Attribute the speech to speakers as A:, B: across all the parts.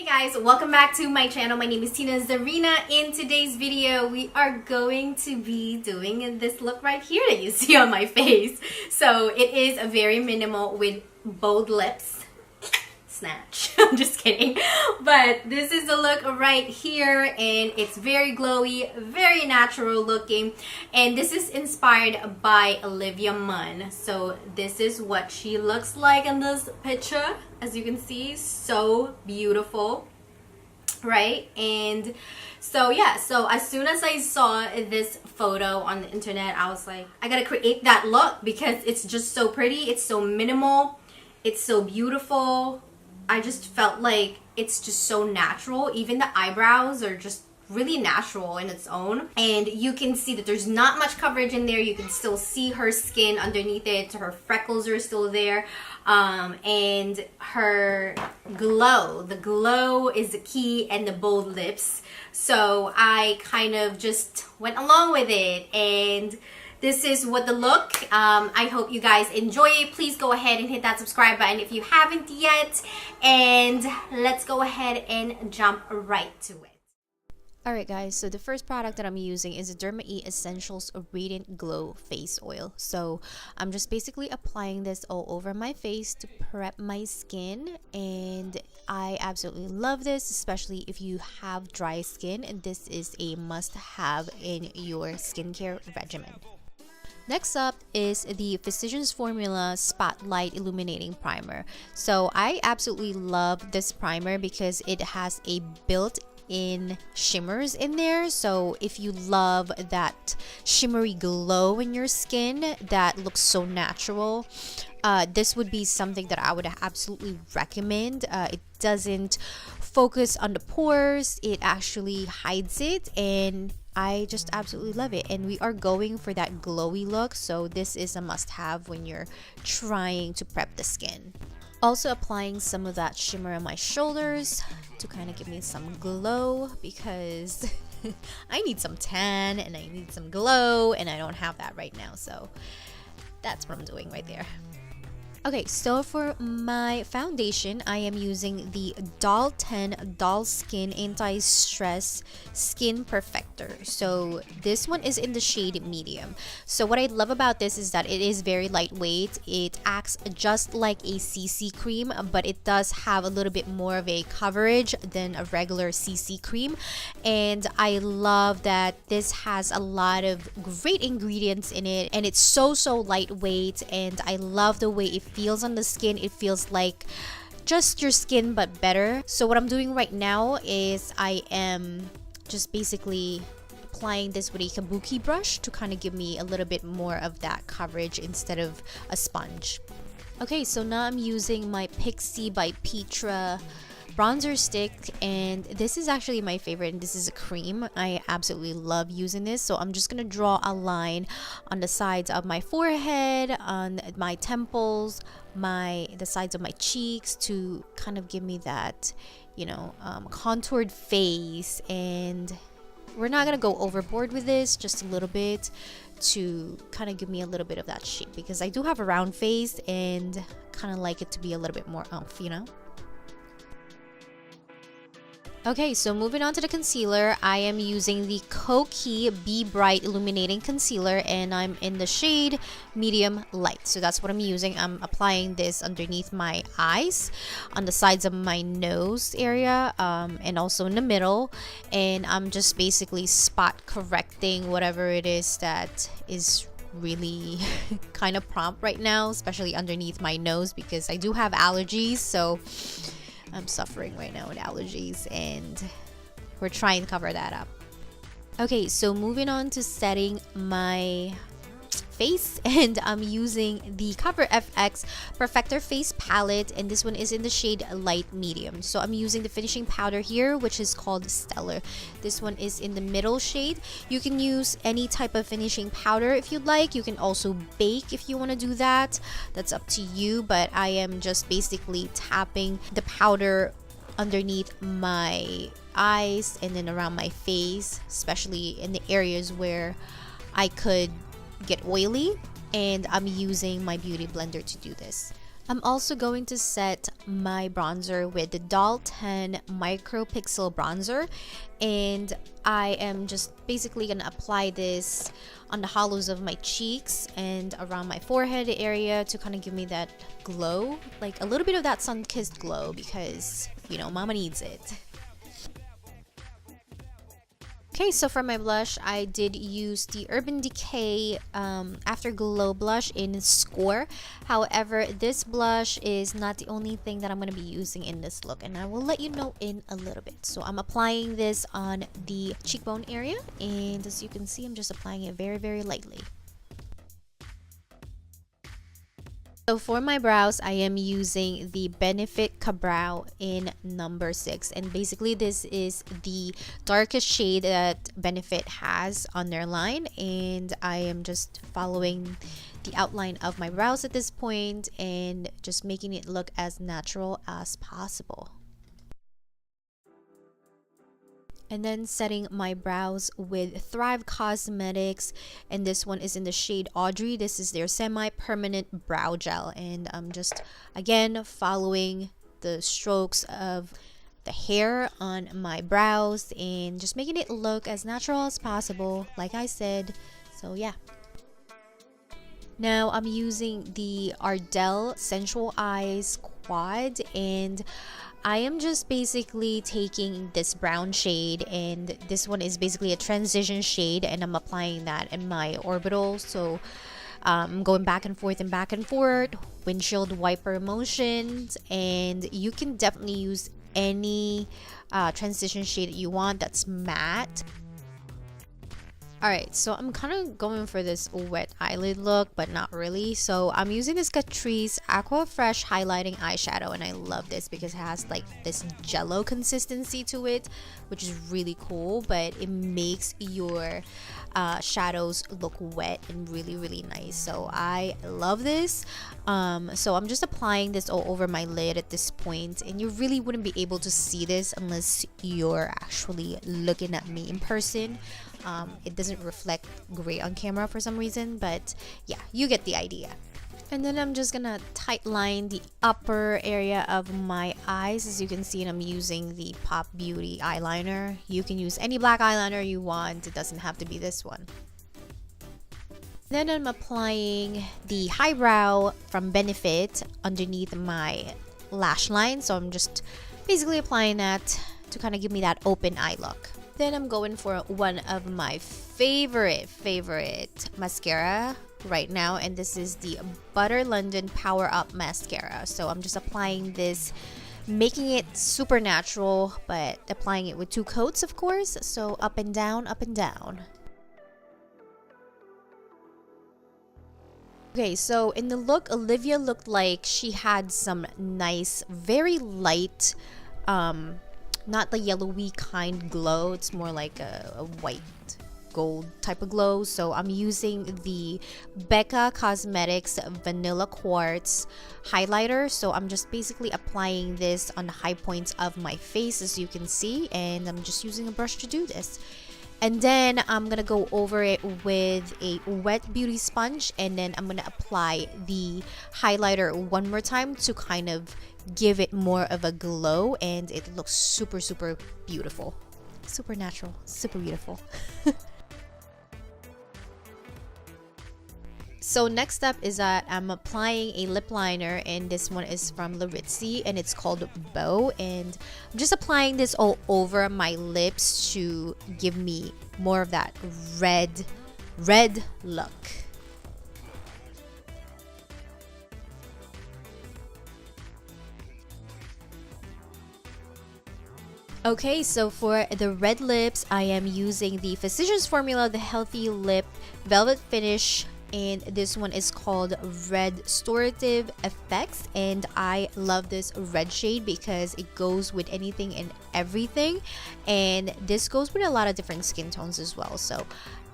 A: Guys, welcome back to my channel. My name is Czarina. In today's video, we are going to be doing this look right here that you see on my face. So it is a very minimal with bold lips. Snatch. I'm just kidding. But this is the look right here, and it's very glowy, very natural looking, and this is inspired by Olivia Munn. So this is what she looks like in this picture. As you can see, so beautiful, right? And so yeah, so as soon as I saw this photo on the internet, I was like, I gotta create that look because it's just so pretty, it's so minimal, it's so beautiful. I just felt like it's just so natural. Even the eyebrows are just really natural in its own, and you can see that there's not much coverage in there. You can still see her skin underneath it. Her freckles are still there, and her glow. The glow is the key, and the bold lips. So I kind of just went along with it, and this is what the look. I hope you guys enjoy it. Please go ahead and hit that subscribe button if you haven't yet, and let's go ahead and jump right to it.
B: Alright guys, so the first product that I'm using is the Derma E Essentials Radiant Glow Face Oil. So I'm just basically applying this all over my face to prep my skin, and I absolutely love this, especially if you have dry skin, and this is a must-have in your skincare regimen. Next up is the Physicians Formula Spotlight Illuminating Primer. So I absolutely love this primer because it has a built-in shimmers in there. So if you love that shimmery glow in your skin that looks so natural, this would be something that I would absolutely recommend. It doesn't focus on the pores, it actually hides it, and I just absolutely love it. And we are going for that glowy look, so this is a must-have when you're trying to prep the skin. Also applying some of that shimmer on my shoulders to kind of give me some glow, because I need some tan and I need some glow, and I don't have that right now, so that's what I'm doing right there. Okay, so for my foundation, I am using the Doll 10 Doll Skin Anti-Stress Skin Perfector. So this one is in the shade medium. So what I love about this is that it is very lightweight. It acts just like a CC cream, but it does have a little bit more of a coverage than a regular CC cream. And I love that this has a lot of great ingredients in it, and it's so lightweight, and I love the way it feels on the skin. It feels like just your skin but better. So what I'm doing right now is I am just basically applying this with a kabuki brush to kind of give me a little bit more of that coverage instead of a sponge. Okay, so now I'm using my PEACHY by Petra bronzer stick, and this is actually my favorite, and this is a cream. I absolutely love using this. So I'm just gonna draw a line on the sides of my forehead, on my temples, the sides of my cheeks, to kind of give me that, you know, contoured face. And we're not gonna go overboard with this, just a little bit to kind of give me a little bit of that shape, because I do have a round face and kind of like it to be a little bit more oomph, you know. Okay, so moving on to the concealer, I am using the Koki Be Bright Illuminating Concealer, and I'm in the shade Medium Light. So that's what I'm using. I'm applying this underneath my eyes, on the sides of my nose area, and also in the middle. And I'm just basically spot correcting whatever it is that is really kind of prompt right now, especially underneath my nose, because I do have allergies. So I'm suffering right now with allergies, and we're trying to cover that up. Okay, so moving on to setting my face, and I'm using the Cover FX Perfector Face Palette, and this one is in the shade Light Medium. So I'm using the finishing powder here, which is called Stellar. This one is in the middle shade. You can use any type of finishing powder if you'd like. You can also bake if you want to do that. That's up to you, but I am just basically tapping the powder underneath my eyes and then around my face, especially in the areas where I could get oily, and I'm using my beauty blender to do this. I'm also going to set my bronzer with the Doll 10 Micro Pixel Bronzer, and I am just basically going to apply this on the hollows of my cheeks and around my forehead area to kind of give me that glow, like a little bit of that sun-kissed glow, because, you know, mama needs it. Okay, so for my blush, I did use the Urban Decay Afterglow blush in Score. However, this blush is not the only thing that I'm going to be using in this look, and I will let you know in a little bit. So I'm applying this on the cheekbone area, and as you can see, I'm just applying it very, very lightly. So for my brows, I am using the Benefit Ka-Brow in number 6, and basically this is the darkest shade that Benefit has on their line, and I am just following the outline of my brows at this point and just making it look as natural as possible. And then setting my brows with Thrive Cosmetics, and this one is in the shade Audrey. This is their semi-permanent brow gel, and I'm just again following the strokes of the hair on my brows and just making it look as natural as possible, like I said. So yeah. Now I'm using the Ardell Sensual Eyes Quad, and I am just basically taking this brown shade, and this one is basically a transition shade, and I'm applying that in my orbital. So I'm going back and forth and back and forth, windshield wiper motions, and you can definitely use any transition shade that you want that's matte. Alright, so I'm kind of going for this wet eyelid look, but not really. So I'm using this Catrice Aqua Fresh Highlighting Eyeshadow, and I love this because it has like this jello consistency to it, which is really cool, but it makes your shadows look wet and really, really nice. So I love this. So I'm just applying this all over my lid at this point, and you really wouldn't be able to see this unless you're actually looking at me in person. It doesn't reflect great on camera for some reason, but yeah, you get the idea. And then I'm just gonna tight line the upper area of my eyes. As you can see, I'm using the Pop Beauty eyeliner. You can use any black eyeliner you want, it doesn't have to be this one. Then I'm applying the highbrow from Benefit underneath my lash line, so I'm just basically applying that to kind of give me that open eye look. Then I'm going for one of my favorite mascara right now, and this is the Butter London Power Up Mascara. So I'm just applying this, making it super natural, but applying it with 2 coats, of course. So up and down, up and down. Okay, so in the look, Olivia looked like she had some nice, very light, not the yellowy kind glow. It's more like a white gold type of glow. So I'm using the Becca Cosmetics Vanilla Quartz highlighter. So I'm just basically applying this on the high points of my face, as you can see, and I'm just using a brush to do this. And then I'm gonna go over it with a wet beauty sponge, and then I'm gonna apply the highlighter one more time to kind of give it more of a glow, and it looks super beautiful, super natural, super beautiful. So next up is that I'm applying a lip liner, and this one is from Laritzi, and it's called Bow, and I'm just applying this all over my lips to give me more of that red look. Okay, so for the red lips, I am using the Physicians Formula, the Healthy Lip Velvet Finish, and this one is called Restorative Effects, and I love this red shade because it goes with anything and everything, and this goes with a lot of different skin tones as well. So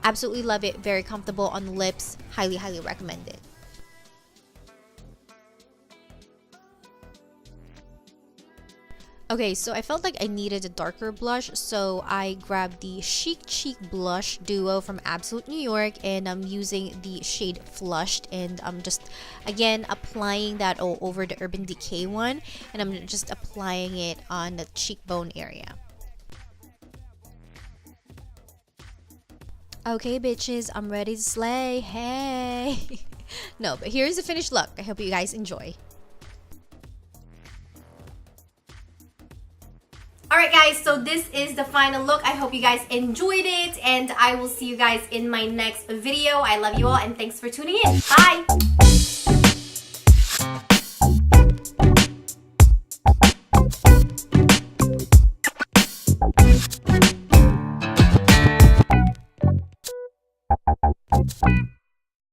B: absolutely love it, very comfortable on the lips, highly recommend it. Okay, so I felt like I needed a darker blush, so I grabbed the Chic Cheek Blush Duo from Absolute New York, and I'm using the shade Flushed, and I'm just, again, applying that all over the Urban Decay one, and I'm just applying it on the cheekbone area. Okay, bitches, I'm ready to slay. Hey! No, but here's the finished look. I hope you guys enjoy.
A: Alright guys, so this is the final look. I hope you guys enjoyed it, and I will see you guys in my next video. I love you all, and thanks for tuning in. Bye!